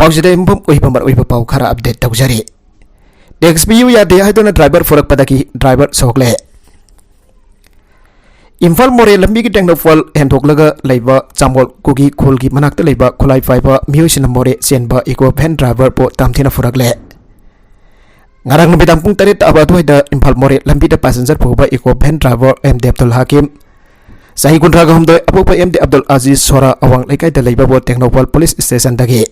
पाउजदे मफम ओइबा मर ओइबा पाउ खरा अपडेट तौजरी टैक्स पियु यादे हाइदोना ड्राइवर फरकपदगी ड्राइवर सोकले इम्फाल मोरे लंबी की टेक्नोफल हेंथोकलगा लेबा चामोल कुगी खोलगी मनाक्ता लेबा खुलाई फाइबा मियोसिन मोरे चेनबा इको वैन ड्राइवर पो तामथिना फुरकले ngarang numitang pung tarit abadu da Imphal More lambi da passenger phuba eco van driver MD Abdul Hakim sahi kunra ga humdoi apopa MD Abdul Aziz Sora awang lekai da leiba bo Technopol police station dagi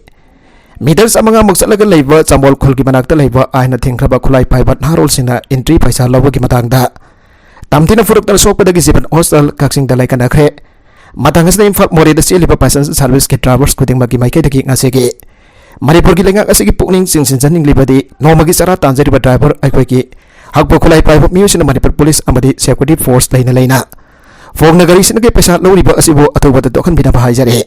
meters amanga muksalaga leiba chamol khulgi manakta leiba aina thingkhaba khulai paibat narol sina entry paisa lawagi matang da tamthina furuk tar sokpa dagi jiban hostel kaksing da laikana khre matangas na Imphal More da seliba passenger service ke drivers kuding magi mai kai dagi ngasege Manipur की लेंगा ऐसे की पुकनिंग सिंसिंजनिंग लिबदी नोमगी सरा तांजरीबा driver अखोई की हकबो खुलाई पाइबो म्यूसिन मणिपुर पुलिस अमदी सिक्योरिटी फोर्स लेना लेना फोग नगरी सिन के पैसा लौरिबा असिबो अथौबद दोखन बिना हाइजरे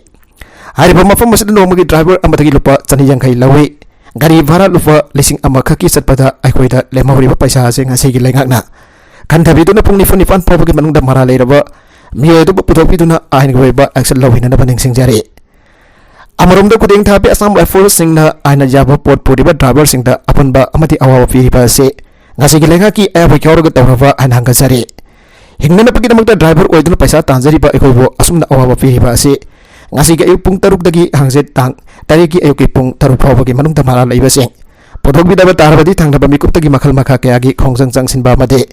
हारिबा मफम मसिद नोमगी ड्राइवर अमदगी लुपा चनियंखै लौई गाड़ी भाड़ा लुपा लिसिंग अमा खकी सतपदा अखोइदा लेमौरिबा पैसा से ngasi लेंगाना खनथबिदुना पुंग निफन निफान फाबगी मनुंगदा मरा लेरबा मियोदु पुथोपिदुना आइन गोइबा एक्शन लौहिना बनिंग सिंगजारे अमरोम खुदें थापे असम राइफल सिंह आइन जाब पोट पुरीब ड्राइवर सिंह अपुनब अवाब पीरीब से लेंगा की एब यौरग तौरब आइन हंगजरे हिंगनपगीदमक ड्राइवर ओइदुना पैसा तांजरीब अखोइबो असुमना अवाब पीरीब से अयुक पुंग तरुकदगी हंगजे तांग तारीखी अयुक पुंग तरुक फाउबगी मनुंगदा मारा लेबसिंग पोथोकबीदब तारबदी थांगनब मिकुप्तगी मखल मखा कयागी खोंजंग चंगसिनबा मदे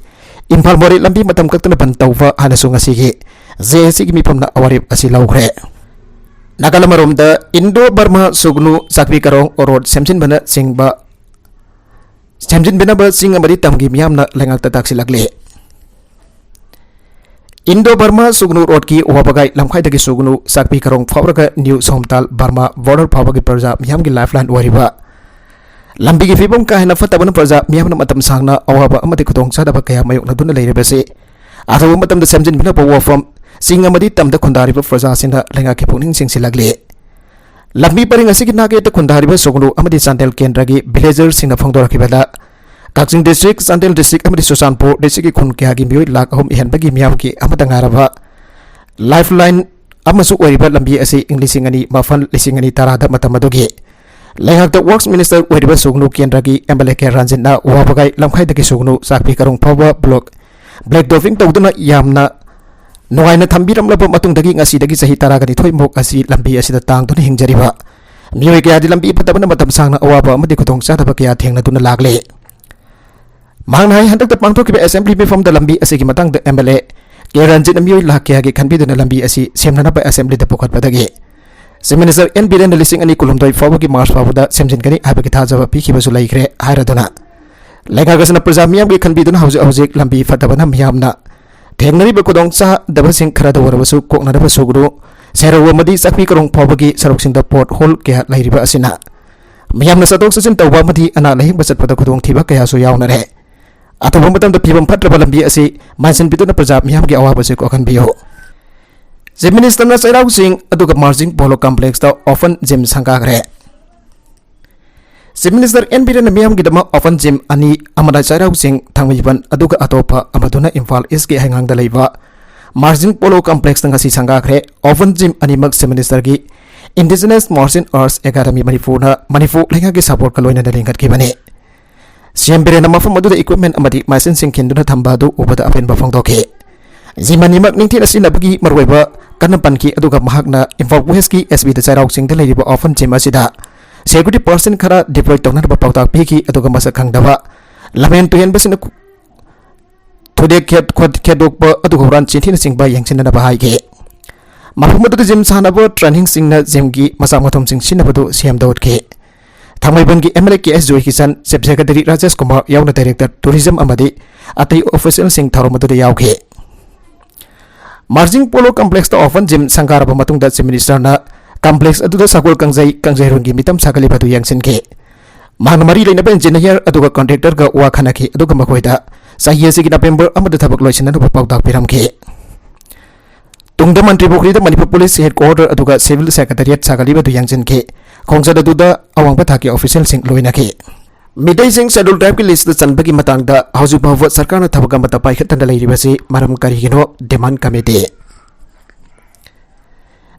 इम्फाल मोरे लंबी मतम कक्तना बन तौबा हानसु ngasiगी जेएसी की मिफमना अवारिब असि लौग्रे नागालमरोम द इंडो बर्मा सुगनु साकवी करों रोड सेमजिन बना सिंगबा सेमजिन बिना ब सिंग अमरी तमगी मियामना लेंगाक ताक्सी लगले इंडो बर्मा सुगनु रोड की ओबगाई लमखाई दगी सुगनु साकवी करों फावरगा न्यू सोमताल बर्मा बॉर्डर फावगी प्रजा मियामगी लाइफलाइन ओरिबा लंबी की फिबम का हेना फतबन प्रजा मियामना मतम सांगना अवाबा अमदी खुदोंग सादबा कया मयुक नदुना लेरेबसे आथो मतम द सेमजिन बिना पवफम सिंग अमदी तमद खुंदारिब प्रजा सिंह लेंगा की पुनिंग सिंग लगले लंबी परिंग असि की नागे त खुंदारिब सोगनु अमदी चांदेल केंद्र की विलेजर सिंह फोंदोरखिबदा काक्सिंग डिस्ट्रिक्ट चांदेल डिस्ट्रिक्ट अमदी सुसानपुर डिस्ट्रिक्ट की खुन क्या की मियोय लाख अहम इहनबगी मियाम की अमदंगारबा लाइफलाइन अमसु ओरिबा लंबी असि इंग्लिशिंग अनि मफन लिसिंग अनि तारादा मतमदोगे लेंगा द वर्क्स मिनिस्टर ओरिबा सोगनु केंद्र की एमएलए के रंजितना वाबगाई लमखाई दगी सोगनु साकपी करंग फावा ब्लॉक ब्लैक डॉफिंग तौदुना यामना नोआइना थंबीरमलब मतुंगदगी ngasi सही तारागनि थोइ मोक असि लंबी असिदा तांगदुना हिंजरिबा मियोय कयादि लंबी फतबना मतम सांगना अवाबा अमदि खुदोंग चादबा कया थेंगनादुना लागले मांगनाय हंदक द पांगथोकिबे असेंबली मिफम द लंबी असिगी मतंग द एमएलए के रंजित मियोय लाखयागी खनबीदुना लंबी असि सेमनाबा असेंबली द पोखतबदगी चीफ मिनिस्टर एन बीरेन लिसिंग अनि कुलुमदोय फावगी मार्च फावदा सेमजिनगनि हाबगी थाजबा पीखिबसु लैख्रे हायरदुना लेगागसना प्रजा मियामगी खनबीदुना हौजिक हौजिक लंबी फतबना मियामना थेंगनरीब खुदोंग चा दबसिंग खरद वरबसु कोकनदब सुगुरु सेरवमदी Chakpi Karong फावगी सरुकसिंग the port hole के लैरिबा असिना मियामना सतोक सचिन तौबा मदी अना लहिंग बचतपद खुदोंग थिबा कयासु यावनरे अतोब मतम द फिबम फत्रब लंबी असि मानसिन बिदुना प्रजा मियामगी अवाबसु कोखनबियो चीफ मिनिस्टर ना चैराउ सिंह अदुगा मार्जिंग पोलो कॉम्प्लेक्स द ओपन जिम संगाग्रे चीफ मिनिस्टर एन बीरेन मियाम गिदमा ओपन जिम अनि अमदा चैराउ सिंह थांगमिबन अदुगा अतोपा अमदुना इम्फाल ईस्ट के हैंगांग द लेबा मार्जिंग पोलो कॉम्प्लेक्स ngasi संगाग्रे ओपन जिम अनि मक चीफ मिनिस्टर की indigenous martial arts academy Manipur लेंगा के सपोर्ट कलोइना दलिंगत के बने सीएम बीरेन मफम अदुदा इक्विपमेंट अमदी माइसेन सिंह खिंदुना थंबादु उबदा अपेन बफंगदोके जिमनिमक निंथिन असिनबगी मरवैबा कनपन की अदुगा महकना इम्फाल वेस्ट की एसबी द चैराउ सिंह द लेरिबा ओपन जिम असिदा सेक्यूरिटी पर्सन खरा डिप्लॉय तौनब पाउताक पीकी अदुगा मसक खंगदबा लमेन तुयन बसिन थुदे खेदोक अदुगा हुरान चिंथिन सिंहबा यंगसिननबा हाइगे मफमदु जिम सानब ट्रेनिंग सिंह जिम की मसा मथम सिंह सिनबदु सीएम दौदके थांगमैबन की MLA K S Joykishan chief secretary Rajesh Kumar यावना डायरेक्टर टूरिज्म अमदी अतई ऑफिशियल सिंह थारोमदु यावखे मार्जिंग पोलो कॉम्प्लेक्स द ओपन जिम संगारब मतुंगदा चीफ मिनिस्टर ना कॉम्प्लेक्स अदुदा सागोल कंजई रुंगी मितम सागली बदु यंगसिनके मांग मरी लेनब इंजीनियर अदुगा कॉन्ट्रैक्टर गा वा खनकी अदुगा मखोइदा सही से नवंबर अमद थबक लोइसिन पाउताक पिरमखे तुंगद मंत्री पोखरीद मणिपुर पुलिस हेडक्वार्टर अदुगा सिविल सेक्रेटरिएट सागली बदु यंगसिनके खोंजद अदुदा अवांग थाकी ऑफिशियल सिंह लोइनखे मिडई सिंह शेड्यूल ट्राइब की लिस्ट चनबगी मतंगदा हौजु भाव सरकार थबक मत पाइखतन लेरिबसे मरम करिगिनो डिमांड कमिटी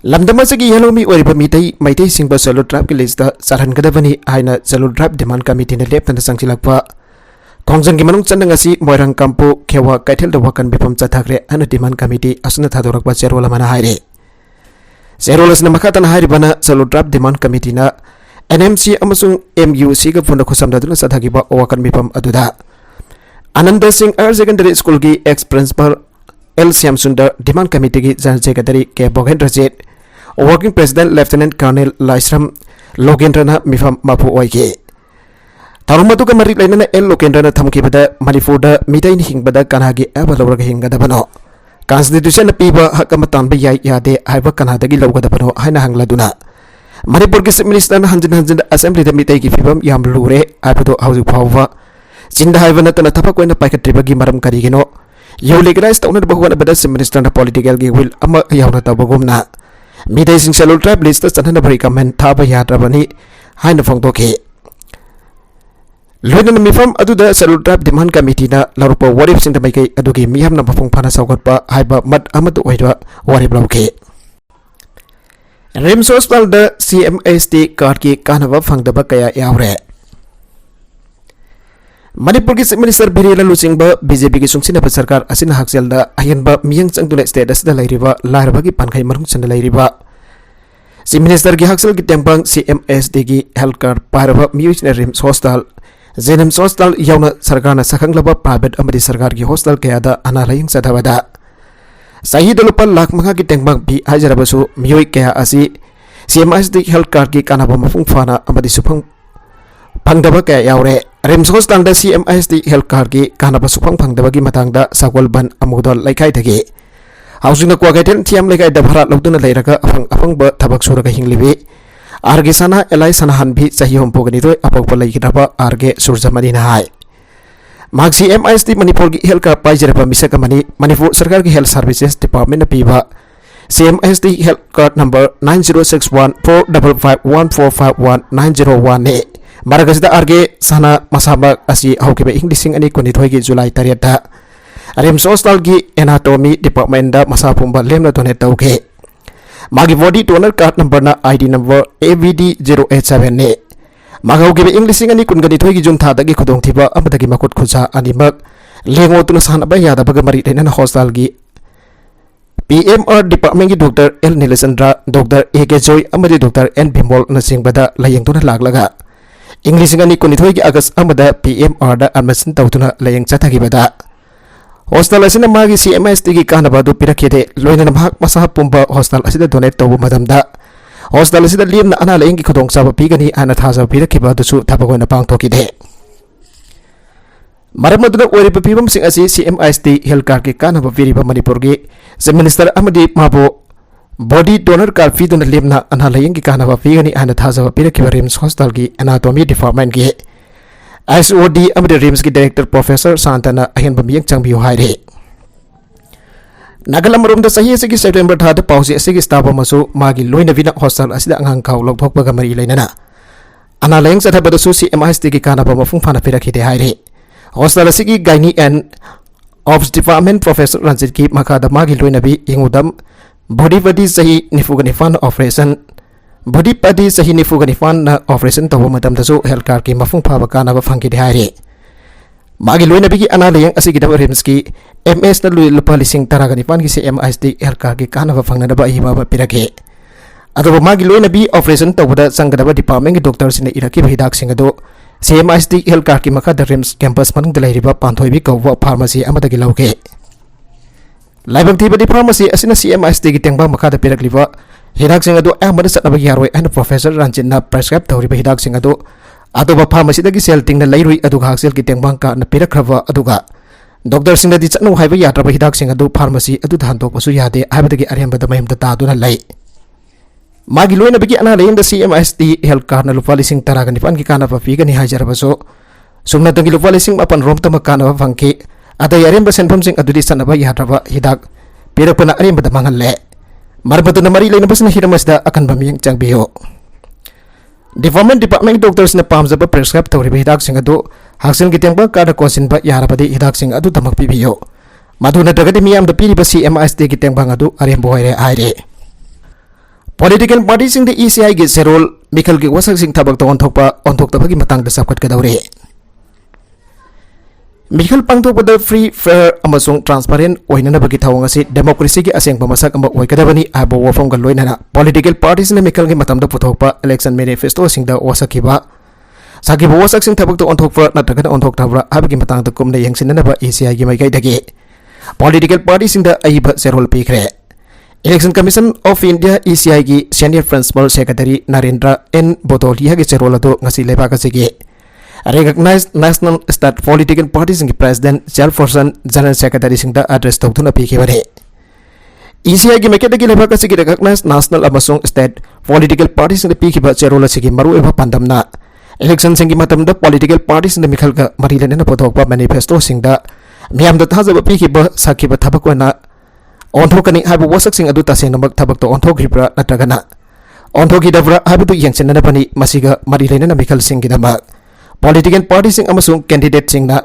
लमदमसगी यलोमी ओरिबा मैतै सिंबा सेलुल ट्राइब की लिस्ट चारहनगदबनी हाइना सेलुल ट्राइब डिमांड कमिटी ने लेपना संगसिलकपा खोंजंगी मनung चंदंग asi मोइरंग काम्पु खेवा कैथेल द वकन बिफम चथाग्रे अन डिमांड कमिटी असना थादोरकबा चेरोल मना हाइरे चेरोलसना मखातन हाइरिबना सेलुल ट्राइब डिमांड कमिटी ना NMC अमसुंग MUC ग फुंड खुसमदुना चथागिबा वकन बिफम अदुदा Anand Singh higher secondary school की ex principal L Shyam Sundar demand committee की general secretary K Bogendrajit working president lieutenant colonel Laishram लोकेंद्रना मिफम माफु ओइगे तारुमतु का मरी लेना एल लोकेंद्रना थमकिबदा मणिपुरदा मितैन हिंगबदा कनागी अबलौरग हिंगदबनो कॉन्स्टिट्यूशन पीबा हक मतानबा याय यादे हाइबा कनादगी लौगदबनो हाइना हंगलदुना मणिपुर के चीफ मिनिस्टर हंजन हंजन असेंबली द मितै की फिबम याम लुरे हाइबदो हाउजु फाववा चिंदा हाइबा नतना थपक कोइना पाइकट्रिबगी मरम करिगिनो यौ लेगलाइज तौनद बहुवन बदा चीफ मिनिस्टर पॉलिटिकल की विल अमा यावना तबगुमना मिदै सिंह सेलुल ट्राइब लिस्ट चनना बरी कमेंट थाबा याद्रबनी हाइना फोंदोके लोइनन मिफम अदुदा सेलुल ट्राइब डिमांड कमिटी ना लरुपा वरिब सिंह मैकै अदुगी मियामना मफुंग फाना सौगतपा हाइबा मत अमत ओइरा वरिब लौके रिम्स हॉस्पिटल द CMST कार्ड की कानवा फंगदबा कया यावरे मणिपुर की चीफ मिनिस्टर बिरेला लुचिंग बीजेपी की सुंगसिनब सरकार असिना हक्सेल द अयनबा मियंग चंगदुना स्टेट असदा लैरिबा लारबगी पानखै मरुंग चंद लैरिबा चीफ मिनिस्टर की हक्सेल की टेंपंग CMST की हेल्थ कार्ड पारबा मियुचना रिम्स हॉस्पिटल जेनिम्स हॉस्पिटल यावना सरकारना सखंगलबा प्राइवेट अमदी सरकार की हॉस्पिटल कयादा अना लयिंग सदाबदा सही दलुपा लाख मंगा की टेंपंग भी हाजरबसु मियुई कया असि CMST हेल्थ कार्ड की कानाबा मफुंग फाना अमदी सुफंग फंगदबा कया यावरे RIMS hospital CMST health card की कानाबा सुफंग फंगदबगी मतंगदा सगोलबन अमुदल लैखाइदगे हाउसिंग क्वागैटेन थियम लैखाइ दभरा लौदुना लैरगा अफंग थबक सुरगा हिंगलिबे आरगे सना एलाई सनाहन भी सही होमपोगनी तो अपोप लैगिरबा आरगे सुरजमनी हाय माग CMST मणिपुर की हेल्थ कार्ड पाइजरबा मिसक मनी मणिपुर सरकार की हेल्थ सर्विसेज डिपार्टमेंट पीबा CMST हेल्थ कार्ड नंबर 90614551451901 ने मारगसदा आरगे सना मसाबा असि हौकिबे इंग्लिशिंग अनि कुनिथोय की जुलाई 3 रिम्स हॉस्पिटल की एनाटॉमी डिपार्टमेंट दा मसापुंबा लेमना डोनेट तौके मागी बॉडी डोनर कार्ड नंबर ना ID नंबर AVD087 ने मागौकिबे इंग्लिशिंग अनि कुनगनिथोय की जुन थादगी खुदोंथिबा अमदगी मकुट खुजा अनिमक लेंगोतुना सानबा यादबगा मरि लेना हॉस्पिटल की PMR डिपार्टमेंट की डॉक्टर L नीलचंद्र डॉक्टर AK जोय अमदी डॉक्टर N भिमोल नसिंगबदा लयंगतुना लागलगा इंग्लिशिंग अनि कुनिथोय की अगस्त अमदा PMR दा एडमिशन तौतुना लयंग चथागिबदा हॉस्टल असिना मागी CMST की कानबा दु पिरखेदे लोइना भाग मसा पुंबा हॉस्टल असिदा डोनेट तौबु मदमदा हॉस्टल असिदा लेमना अना लयंग की खदोंग चाबा पिगनी आना थाजा पिरखिबा दुसु थाबगोना पांगथोकिदे मरमदुना ओरिबा पिबम सिंग असि CMST हेल्थ कार्ड की कानबा पिरिबा मणिपुर की चीफ मिनिस्टर अमदी माबो बॉडी डोनर कार्ड फीदुना लेमना अना लयंग की कानबा पिगनी आना थाजा पिरखिबा रिम्स हॉस्टल की एनाटॉमी डिपार्टमेंट की SOD अमदी रिम्स की डायरेक्टर प्रोफेसर सांतना अहनबा मियंग चंगबियो हाइरे नागलमरुमदा सही की सेप्टेम्बर थाद पाउसी असि स्टाफ अमसु मागी लोइनविना हॉस्टल असिदा अंगांग खाउ लौथोकबगा मरि लेनना अना लयंग चथाबदसु CMST की कानबा मफुंग फाना पिरखिदे हाइरे हॉस्टल असि की gynae and offs department professor Ranjit की मखादा मागी लोइनबी इंगुदम बॉडी बडी सही निफुगनिफान ऑपरेशन बॉडी पदी सही निफुगनिफान ऑपरेशन तब मतमदसु हेल्थ कार्ड की मफुंग फाबा कानबा फंगिदे हाइरे मागी लोइनबी की अना लयंग असि गिदब रिम्स की MS ना लुपा लिसिंग तरागनिपान की CMST हेल्थ कार्ड की कानबा फंगनबा हिमाबा पिरगे अदब मागी लोइनबी ऑपरेशन तबदा संगदबा डिपार्टमेंट की डॉक्टर सिने इरकी हिदाक सिंग अदो CMST हेल्थ कार्ड की मखा रिम्स कैंपस मनुंग लैरिबा पांथोइबी कौवा फार्मेसी अमदगी लौके लाइबक थीबदी फार्मेसी असिना CMST की टेंबा मखा पिरकलिबा हिदाक सिंग अदो अहमद सतबा यारोय एंड प्रोफेसर रंजित ना प्रेस्क्राइब तौरिबा हिदाक सिंग अदो अदोबा फार्मेसी दगी सेल टिंग ना लैरुई अदुगा हाक्सेल की टेंबा का ना पिरखरबा अदुगा डॉक्टर सिंग दी चनु हाइबा यात्रबा हिदाक सिंग अदो फार्मेसी अदु धानतोकबसु यादे हाइबदगी अरेंबदा मयमदा तादुना लै मागी लोइनबगी अना लयंग CMST हेल्थ कार्ड ना लुपा लिसिंग तरागनिपान की कानबा पीगनी हाइजरबसो सुमनतंगी लुपा लिसिंग मापन रोमतम कानबा फंकी अदय अरेंबा सेनफम सिंग अदुदी सनबा यात्रबा हिदाक पिरपना अरेंबदा मंगनले मरबदुना मरि लेनबसना हिरमसदा अकनबा मियंग चंगबियो डिपार्टमेंट डॉक्टर्स ने पामजबा प्रेस्क्राइब तौरिबा हिदाक सिंग अदु हाक्सिन की टेंबा कार्ड कोसिनबा यारबदि हिदाक सिंग अदु दमक पिबियो मधु नत्रगदि मियाम द पिरिबा CMST की टेंबा अदु अरेंबो होइरे आइरे Political parties in the ECI gi serol Mikhal gi wasak sing thabak to onthok tabagi matang da sapkat kadawre. Mikhal pangthok pada free fair amasung transparent oinana bagi thawang asi democracy gi aseng pamasak amba oikadabani abo wafam ga loinana political parties ne Mikhal gi matam da puthokpa election manifesto sing da wasakiba sakiba wasak sing thabak to onthokpa natraga onthok thabra abagi matang da kumna yengsinna ba ECI gi maikai dagi political parties in the aiba serol pikre. Election Commission of India ECI gi Senior Principal Secretary Narendra N. Bodolia gi cherola do ngasi leba ka sige recognized national state political parties in President Chairperson General Secretary sing da address to na piki bare ECI gi mekeda gi leba ka sige recognized national amasung state political parties in the piki ba cherola sige maru eba pandamna election sing gi matam da political parties in the Mikhal ga marile na podok ba manifesto sing da miam da thaja ba piki ba saki ba thabak na onthokani habu wasak sing adu taseng namak thabak to onthokibra natragana onthoki dabra habu tu yangchen na bani masiga mari leina na Mikhal sing gidamak political party sing amasung candidate sing na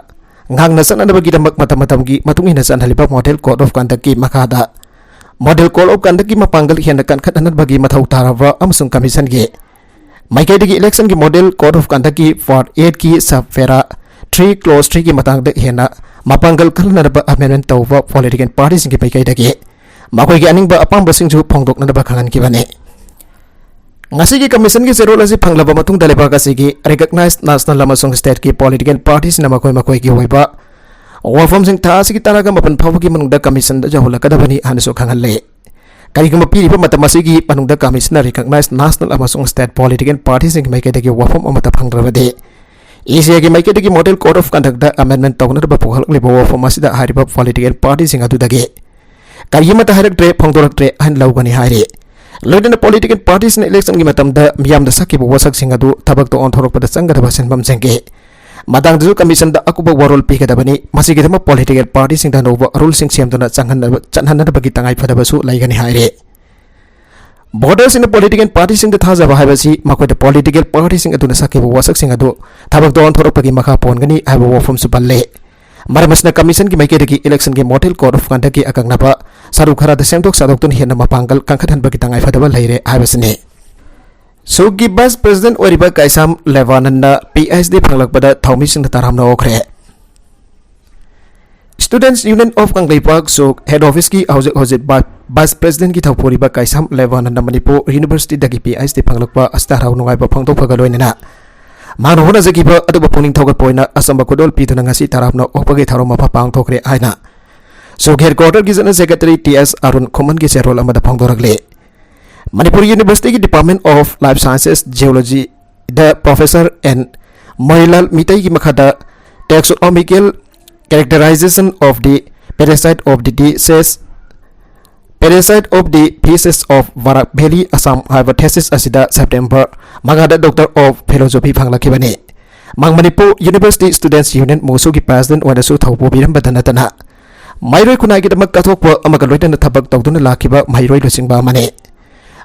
ngang na san anabagi damak matam gi matungi na san haliba model code of conduct ki makada model code of conduct ki mapanggal hian kan khatanat bagi mathau tarava amasung commission gi maikai dagi election ki model code of conduct ki for 8 ki subfera 3 clause 3 ki matang de hian mapanggal kalna ba amendment tawwa political parties ngi paikai dagi makoi gi aning ba apam ba singju phongdok na ba khangan ki bane ngasi gi commission gi serol asi phanglaba matung daleba ka sigi recognized national amasung state ki political parties na makoi gi hoiba wafam sing tha sigi taraga mapan phaw gi manung da commission da jahula kada bani hanso khangal le kari gama piri ba matam asigi manung da commission recognized national amasung state political parties ngi maikai dagi wafam amata phangraba de ECI gi maikai dagi model code of conduct da amendment tawna ba pukhal le bo wafam asida hariba political parties sing adu dagi kari mata harak tre phongdorak tre han lawgani haire loidana political parties na election gi matam da miyam da sakiba wasak sing adu thabak to on thorok pada sangga da basen bam sengge madang du commission da akuba warol pi kada bani masigi dama political parties sing da no rule sing siam dona chanhan na bagi tangai phada basu laigani haire borders in the political parties sing da thaja ba habasi makoi da political parties sing adu na sakiba wasak sing adu thabak to on thorok pagi makha pon gani abo wafam su balle Maramasna commission ki maike dagi election ki model code of conduct ki akang napa saru khara da semtok sadok tun hian mapanggal kangkhathan bagi tangai fadaba laire habasne so gi vice president oriba kaisam levananda PSD phanglak pada thomi sing taramna okre students union of Kangleipak so head office ki hojit vice president ki thoporiba kaisam levananda Manipur University dagi PSD phanglak pa asta rau nungai ba phangtok phagaloina Mano hona zakiba adu bapuning thogat poina asamba kodol pituna ngasi tarapna opage tharo mapha pang thokre aina so headquarter ki jana secretary TS Arun Khoman ki serol amada phangdoragle Manipur University ki Department of Life Sciences Geology the professor and Moilal Mitai ki makhada taxonomical characterization of the parasite of the pieces of Varak Valley Assam hypothesis asida September magada doctor of philosophy phanglaki bane mang Manipur University Students Union musu ki president wada su thaupo biram badanatana mairoi kunai ki damak kathokpa amaga loitana thabak tawduna lakiba mairoi losingba amane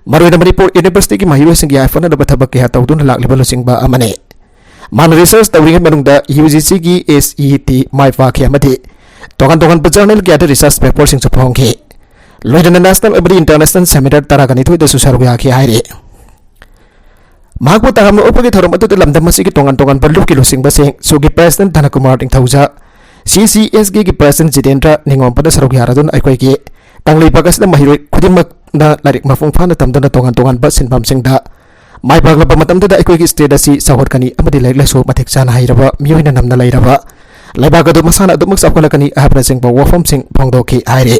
maroida Manipur University ki mairoi sing ya fana da thabak ki ha tawduna lakliba losingba amane man research tawring manungda UGC ki SET maifa ki amati tokan journal ki ada research paper sing chapongke Loidana national abri international seminar taragani thu da susar gya ki haire Magpo tahamno opagi thorom atu lamdam masigi tongan perlu kilo sing basing sugi president Dhanakumar Tingthauja CCSG ki president Jitendra ningom pada saruk yaradun aikoi ki tanglei pagas na mahiroi khudimak na larik mafung phana tamdana tongan ba sinbam singda mai bagla pamatam da aikoi ki state asi sahot kani amadi laik la so mathik chana hairaba miyoina namna lairaba laibaga do masana dumuk sapkola kani ahra sing ba wafam sing phongdo ki haire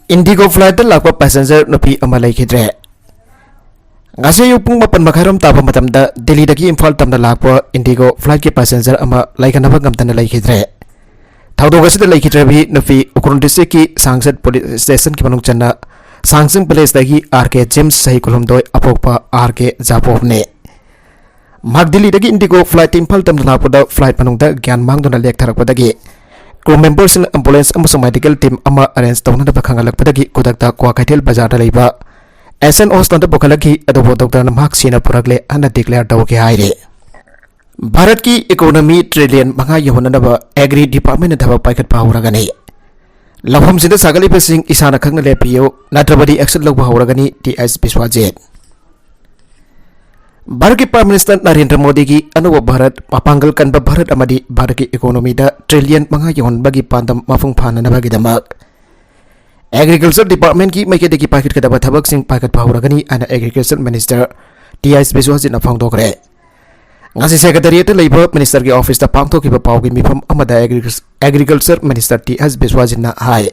Indigo flight lakwa passenger nupi amalai khidre ngase yupung mapan makharam taba matamda Delhi dagi Imphal tamda lakwa Indigo flight ki passenger ama laikanaba ngamtana lai khidre thaudo gasida lai khidre bi nupi Ukhrul district ki Sangsad police station ki manung channa Sangsing place dagi RK James sahi kulumdoi apokpa RK Japov ne mag Delhi dagi Indigo flight Imphal tamda lakwa flight manungda gyan mangdona lek tharakpa dagi crew members in ambulance amasung medical team ama arrange tawna da bakhangalak padagi kodakta kwa kaitel bazar da leiba SN Hospital da bokhalaki adobo doctor na mak sina puragle ana declare tawke haire Bharat ki economy trillion manga yona da agri department da ba paikat pawra gani लफम सिंह सागली सिंह इसाना खंगना लेपियो नत्रबदी action लौब हौरगनी TS Biswajit Bharat के prime minister Narendra Modi की अनुव भारत मपांगल कनब भारत अमदी भारत की इकोनॉमी दा ट्रिलियन मंगा योनबगी पांदम मफुंग फाननबगीदमक एग्रीकल्चर डिपार्टमेंट की मैकेदगी पाकिट कदब थबक सिंह पाकिट हौरगनी अना एग्रीकल्चर मिनिस्टर टीएस बिस्वाजेत फोंदोखरे ngasi secretariat labor minister की ऑफिस दा पांगथोकिबा पावगी मिफम अमदा एग्रीकल्चर मिनिस्टर टीएस बिस्वाजेत ना हाय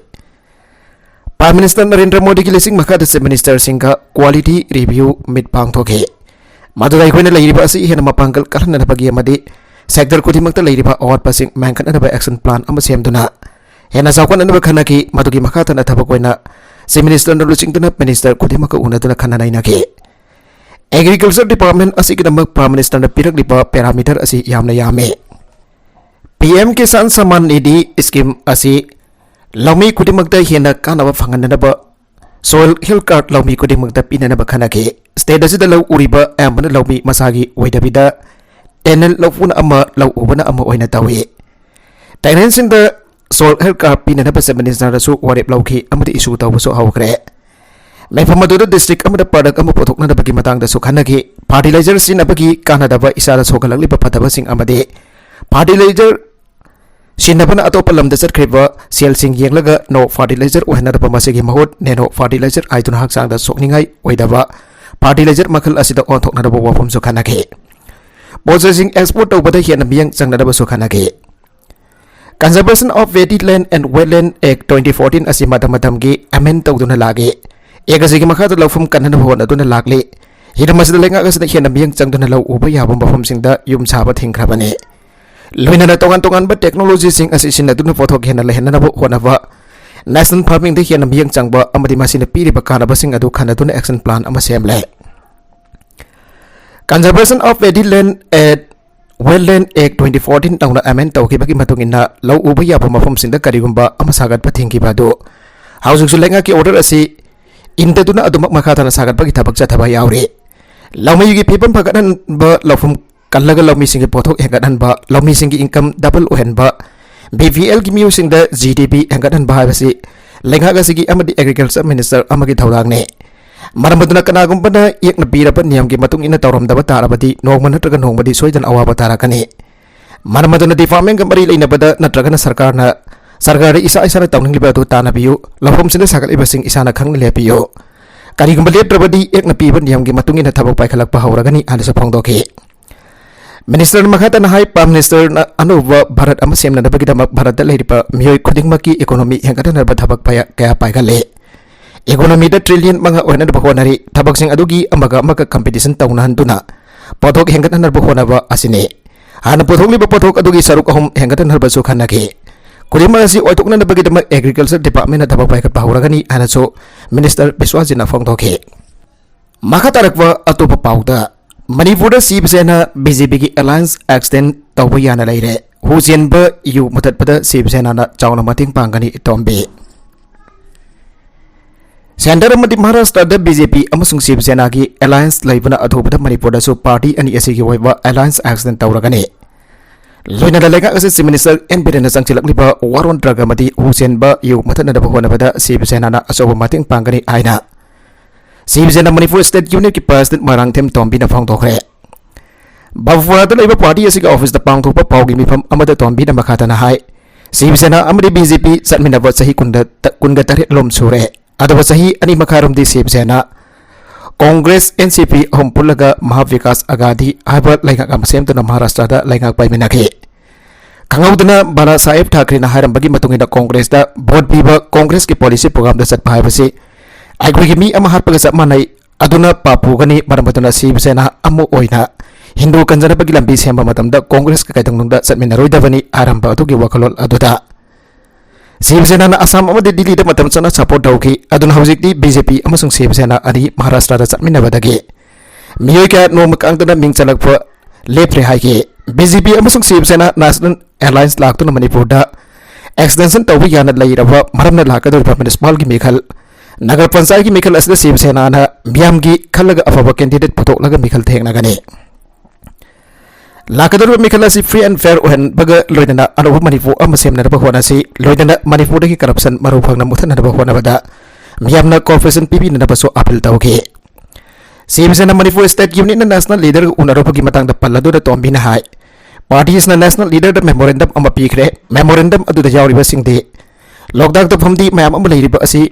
प्राइम मिनिस्टर नरेंद्र मोदी की लिसिंग मखाद से मिनिस्टर सिंह का क्वालिटी रिव्यू मिट पांगथोके मदुदा अखोइना लैरिबा असि हेना मपांगल कलहनबगी अमदी सेक्टर खुदिमक्ता लैरिबा अवाटपासिंग मैंखननबा एक्शन प्लान अमा सेमदुना हेना सावकननबा खनकी मदुगी मखातना थबक ओइना से मिनिस्टर नलुचिंगदुना मिनिस्टर खुदिमक उनदुना खननाइनाके एग्रीकल्चर डिपार्टमेंट असिगिदमक प्राइम मिनिस्टर न पिरकलिबा पैरामीटर असि यामना यामे पीएम किसान सम्मान निधि स्कीम असि लौमी खुदिमक्ता हेना कानबा फंगननबा सोइल हेल्थ कार्ड लौमी खुदिमक्ता पिननबा खनके स्टेट असिदा लौ उरिबा एम्बना लौमी मसागी ओइदबिदा टेनल लौफुना अमा लौ उबना अमा ओइना तवे टाइनेंसिंग द सोइल हेल्थ कार्ड पिननबा से मिनिस्टर रसु वारेप लौखी अमदि इशू तवबसो हौखरे मैफमदुदा डिस्ट्रिक्ट अमदा प्रोडक्ट अमा पोथोकनबगी मतंगदा सुखनगी फर्टिलाइजर सिनबगी कानदबा इसादा सोगलगलिबा फतबसिंग अमदे फर्टिलाइजर सिनबना अतोप लमदा चटख्रिबा सेलसिंग येंगलगा नो फर्टिलाइजर ओहनरबा मसेगी महुत नेनो फर्टिलाइजर आइदुना हक्सांगदा सोकनिंगाई ओइदबा फर्टिलाइजर मखल असिदा ओंथोकनरबा वाफम सुखनगी प्रोसेसिंग एक्सपोर्ट तौबदा हेना मियंग चंगनरबा सुखनगी conservation of wetland and wetland act 2014 असि मतमतमगी अमेंड तौदुना लागे एगसिगी मखादा लौफम कन्नन होनदुना लागले हिरमसदा लेंगागसदा हेना मियंग चंगदुना लौ उबा याबम बफमसिंगदा युम साबा थिंख्रबने लोइनना तोगान तोगान बा टेक्नोलॉजी सिंग असि सिनदुना पोथोक हेना लेहननबा होनबा नेशनल फार्मिंग दे हेना मियंग चंगबा अमदि मासिना पीरिबा कानबसिंग अदु खनदुना एक्शन प्लान अमा सेमले conservation of wetland and wetland act 2014 तौना अमेंड तौखिबगी मतुंगिना लौ उबा याबम मफमसिंगदा करिगुंबा अमा सागतपा थिंखिबादो हाउसिंग लेंगा की ऑर्डर असि इंतदुना अदुमक मखाताना सागतपगी थबक चथबा यावरे लौमीगी फिबम फगनबा लौफम कल्लगा लौमीसिंगी पोथोक हेंगदनबा लौमीसिंगी इनकम डबल ओहनबा बीपीएल की म्यूसिंगदा जीडीपी हेंगदनबा हाबसि लेंगागसिगी अमदि एग्रीकल्चर मिनिस्टर अमगी थौरांगने मरमदुना कनागुंबना एकना पीरबा नियमगी मतुंग इना तौरमदबा तारबदी नोंगमा नत्रगा नोंगबदी सोइदन अवाबा तारकने मरमदुना डिपार्टमेंट गमरी लेनबदा नत्रगना सरकार इसा इसाना तौनिंगलिबा दु तानबियु लफम सिना सागलिबसिंग इसाना खंगना लेपियो करिगुंबा लेत्रबदी एकना पीबा नियमगी मतुंग इना थबक पाइखलकपा हौरगनी आनसा फोंदोके मिनिस्टर मखाताना हाई प्राइम मिनिस्टर अनुव भारत अमा सेमनबगीदमक भारत लेरिबा मियोय खुदिंगमकी इकोनॉमी हेंगदनबा थबक कया पाइगले इकोनॉमी द ट्रिलियन मंगा ओहनबा होनरी थबकसिंग अदुगी अमगा अमगा कंपटीशन तौनहंदुना पोथोक हेंगदनबा होनबा असिने हाना पोथोकलिबा पोथोक अदुगी सरुक अहम हेंगदनबा सुखनगे खुदिमasi ओइतोकनबगीदमक एग्रीकल्चर डिपार्टमेंट थबक पाइखलपा हौरगनी आनसो मिनिस्टर बिस्वाजिना फोंदोके मखातारकवा अतोप पाउदा मणिपुर शिवसेना बीजेपी की अलायंस एक्सटेंड तौब याना लेरे हुजेनब यु मुथतपदा शिवसेना चाउना मतिंग पांगनी तोंबे सेंटर मधि महाराष्ट्र बीजेपी अमसुंग शिवसेना की अलायंस लेबना अथोबदा मणिपुर पार्टी अनि एसिगी वैबा अलायंस एक्सटेंड तौरगने लोइना लेगा असे मिनिस्टर एन बिरेन संगचिलकलिबा वारोन ड्रगमदि हुजेनब यु मुथतनदब होनबदा शिवसेना अचौब मतिंग पांगनी आइना शिवसेना मणिपुर स्टेट यूनिट की प्रेसिडेंट मरांगथेम तोंबीना फोंदोखरे बाबुवादा लेबा पार्टी असिगा ऑफिस द पांगथोपा पावगी मिफम अमदा तोंबीना मखाताना हाय शिवसेना अमदि बीजेपी सतमिनबा सही कुंगा तरेट लोम सुरे अदबा सही अनि मखारमदि शिवसेना कांग्रेस एनसीपी हम पुलगा महाविकास अगाधी हाइबर लाइंगा मसेमतुना महाराष्ट्र दा लाइंगा पाइमिनाखे खंगौदना बाला साहेब ठाकरेना हारंबगी मतुंगिना कांग्रेस दा वोट पीबा कांग्रेस की पॉलिसी प्रोग्राम दा सतपा हाइबसे आइगोगी मी अमा हारपगा चप मानै अदुना पापुगनी मरमतुना शिवसेना अमु ओइना हिंदू कंजरबगी लंबी सेंबा मतमदा कांग्रेस का कैदंगनुंदा सतमिनरोइदबनी आरंभ अदुगी वखलोल अदुदा शिवसेना असम अमदि दिल्ली दा मतम चना सपोर्ट तौखि अदुना हौजिकति बीजेपी अमसुंग शिवसेना अनि महाराष्ट्र दा चटमिनबदगी मियोय का नोम कांगदना Ming चलकप leprae हाइके BJP अमसुंग Shiv Sena national alliance लाक्तुना Manipur दा एक्सटेंशन तौबि याना लैरबा मरमना लाकदोरबा म्युनिसिपल की मिखल नगर पंचायत की मिखल असले शिवसेना मियाम की खलग अफब कैंडिडेट पुथोकलग मिखल थेंगनगने लाकदर मिखल फ्री एंड फेयर ओहन बग लोइदना अनोब मणिपुर अम सेमनब होनासी लोइदना मणिपुर की करप्शन मरु फंगना मुथनब होनबदा मियामना corporation पीबीनबसो appeal तौगे सीबीसेना Manipur state union national leader उनरोपगी Matang पल्लदुदा तोंबिना हाय पार्टीसना नेशनल लीडर मेमोरेंडम अम पीखरे मेमोरेंडम अदुदा यावरिबसिंगदे लॉकडाउन तफमदी मयाम अम लेरिबा असि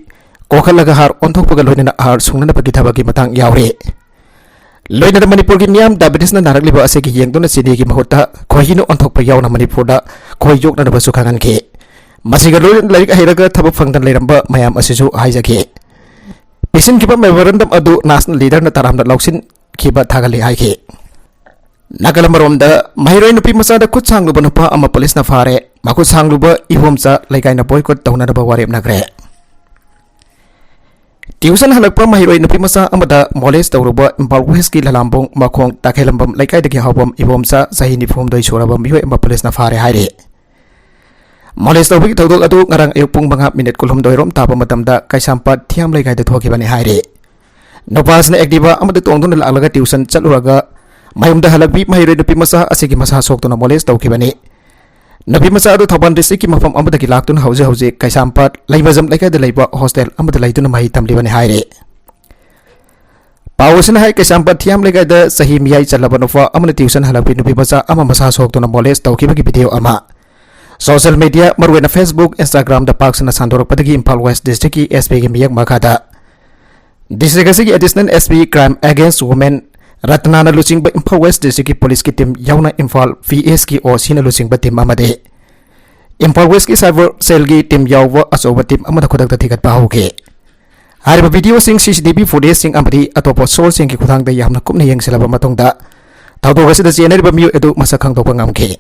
कोखलगा हार ओंथोकपगा लोइदना हार सुंगनबगी थबगी मतंग यावरे लोइदना मणिपुर की नियम डायबिटीज नारकलिबा असे की येंगदुना सिदी की महुता खोहिनो ओंथोकपा यावना मणिपुर दा खोय योगनबसु खांगनके मसिगा लोइन लाइक हेरगा थबक फंगदन लेरंबा मयाम असिसु हाइजगे पिसिन किबा मेमोरेंडम अदु नेशनल लीडर न तारामदा लौसिन किबा थागले हाइके नागलमरोमदा महिरोइ नुपी मसादा खुद सांगलुबा नुपा अमा पुलिस न फारे मखुद सांगलुबा इहोमचा लाइकाइना बॉयकॉट तौनरबा वारेप नगरे ट्यूशन हलकपा महिरोइ नुपी मसा अमदा मोलेस तौरुबा इम्फाल वेस्ट की ललामबोंग मखोंग ताखेलंबम लाइकाइदगी हावबम इहोमचा सही निफोमदoi सोरबा मिहोय अमा पुलिस न फारे हाइरे मोलेस तौबगी थौदोक अदु ngarang ayuk pung 5 minute kulhumdoi rom taba matamda kaisampat thiam laikaida thokibani haire nopasna ekdiba amada tongduna laglaga tuition chaluraga mayumda halakbi mahire nupi masa asigi masa soktuna moles tawkibani nupi masa adu thoban district ki mafam amada ki laktuna hauze hauze kaisampat laibajam laikaida laiba hostel amada laituna mahi tamlibani haire pawusna hai kaisampat thiam laikaida sahi miyai chalaba nofa amana tuition halakbi nupi masa ama masa soktuna moles tawkibagi video ama social media मरुवेना Facebook Instagram द पाक्सना सांदोरपदगी Imphal west district की SP की मियक मखादा district असि की additional SP crime against women रत्नाना लुचिंग इम्फाल वेस्ट डिस्ट्रिक्ट की पुलिस की टीम यावना इम्फाल वीएस की ओसी न लुचिंग टीम अमदे इम्फाल वेस्ट की साइबर सेल की टीम याव अचौब टीम अमदा खुदक थिगत पाहुके हारिबा वीडियो सिंग सीसीटीवी फुटेज सिंग अमदी अतोप सोर्स सिंग की खुदांग द यामना कुमने यंगसलबा मतोंदा थाउदोग असि द चेनरिबा मियो एदु मसा खंगदोक ngamke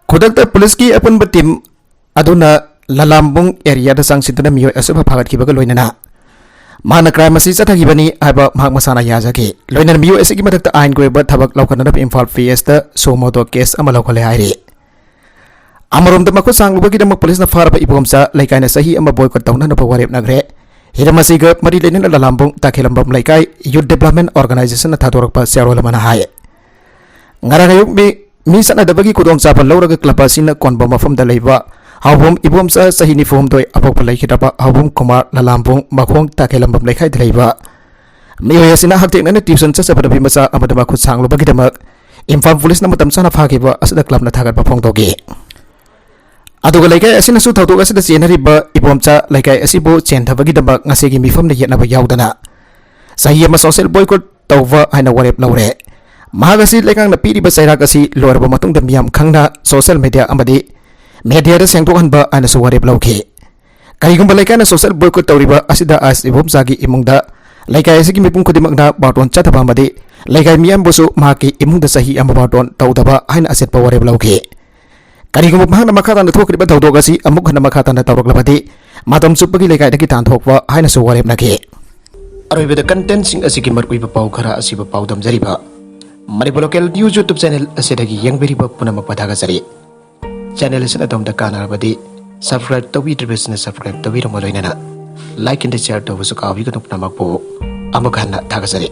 खुदक पुलिस की अपुनब टीम अदुना ललामबुंग एरिया द सांगसितुना मियो असुबा फागतखिबगा लोइनना माना क्राइम असि चथगिबनी आबा माग मसाना याजगे लोइनना मियो एसिगी मदकता आइन गोयबा थबक लौखनना इम्फाल पीएस द सोमोदो केस अमा लौखले हाइरे अमरोम द मखु सांगलुबगी दम पुलिस न फारबा इबोमसा लाइकाइना सही अमा बॉयकॉट तौना न वारेप नगरे हिरमसिगा मरि लेनिन ललामबुंग ताखेलंबम लाइकाइ यूथ डेवलपमेंट ऑर्गेनाइजेशन न थादोरकपा सेरोलमना हाय ngaragayuk mi sanadabagi kudong chapa lawraga klapa sina konba mafamda leiba hawbom ibomsa sahini fomdoi apokpa laikhitaba hawbom kumar lalambong makhong takelambam laikhai leiba miyoya sina haktek na tuition cha sabada bimasa amadama khud sanglo bagidamak imphal police na matam sana phagiba asada club na thagat pafongdoge aduga laikai asina su thawdog asida chenariba ibomsa laikai asibo chenthabagidamak ngasegi mifamna yetnaba yaudana sahi ama social boycott tawwa haina warep lawre महागसी Lekang पीरिब सैराक असि लोरब मतुंग द मियाम खंगना social media अमदि media द सेंगथोहनब आइना सुवारेब लौखे कईगुंब लेकाना सोशल बोयकॉट तौरिबा असिदा आस इबोमजागी इमुंगदा लेकाय असि मिपुंग खुदिमकना बाटोन चथबा अमदि लेकाय मियाम बसु माकी इमुंगदा सही अम बाटोन तौदबा आइना असेट पवरेब लौखे कईगुंब महाना मखातान थोकरिबा थौदोग असि अमुक हना मखातान तौरकलबदि मातम सुपगी लेकाय दगी तानथोकवा आइना सुवारेब नगे अरोइबदा कंटेंट सिंग असि की मरकुइबा पाउ खरा असिबा पाउ दमजरिबा Manipur local news YouTube channel असेदगी यंगबेरिबा पुनमक पथागसरी चैनल असिन अदोमदा कानारबदि सब्सक्राइब तौबिद्रिबसना सब्सक्राइब तौबिरम लोइनना लाइक एंड शेयर तौबसु काबिगनु पुनमक पो अमक हन्ना थागसरी।